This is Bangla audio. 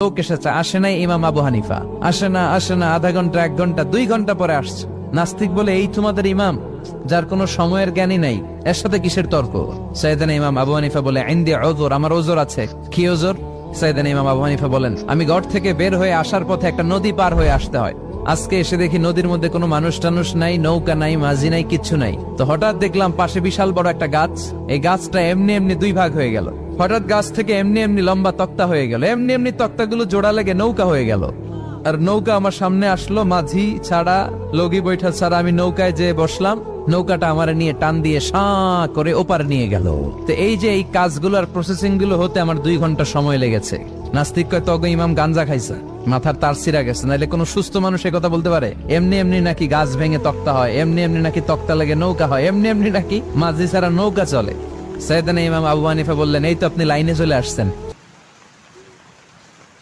লোক এসেছে, আসে নাই ইমাম আবু হানিফা, আসে না আধা ঘন্টা 1 ঘন্টা 2 ঘন্টা পরে আসছে। নাস্তিক বলে, এই তোমাদের ইমাম যার কোনো সময়ের জ্ঞানই নাই, এর সাথে কিসের তর্ক? সাইয়েদানা ইমাম আবু হানিফা বলে, ইনদি উযর, আমার ওজর আছে। কি ওজর? সাইয়েদানা ইমাম আবু হানিফা বলেন, আমি ঘর থেকে বের হয়ে আসার পথে একটা নদী পার হয়ে আসতে হয়। আজকে এসে দেখি নদীর মধ্যে কোনো মানুষ টানুষ নাই, নৌকা নাই, মাঝি নাই, কিচ্ছু নাই। তো হঠাৎ দেখলাম পাশে বিশাল বড় একটা গাছ, এই গাছটা এমনি এমনি 2 ভাগ হয়ে গেল। হঠাৎ গাছ থেকে এমনি এমনি লম্বা তক্তা হয়ে গেল, এমনি এমনি তক্তাগুলো জোড়া লেগে নৌকা হয়ে গেল। আর নৌকা আমার সামনে আসলো, মাঝি ছাড়া, লগি বৈঠা ছাড়া। আমি নৌকায় যেয়ে বসলাম, নৌকাটা আমার নিয়ে টান দিয়ে সাঁ করে ওপার নিয়ে গেল। তো এই যে এই কাজগুলো আর প্রসেসিং গুলো হতে আমার 2 ঘন্টা সময় লেগেছে। নাস্তিক কয়, তগো ইমাম গাঞ্জা খাইছে, মাথার তার ছিঁড়া গেছে, নাহলে কোনো সুস্থ মানুষ এ কথা বলতে পারে? এমনি এমনি নাকি গাছ ভেঙে তক্তা হয়, এমনি এমনি নাকি তক্তা লেগে নৌকা হয়, এমনি এমনি নাকি মাঝি ছাড়া নৌকা চলে? সাইয়েদানা ইমাম আবু হানিফা বললেন, এই তো আপনি লাইনে চলে আসছেন।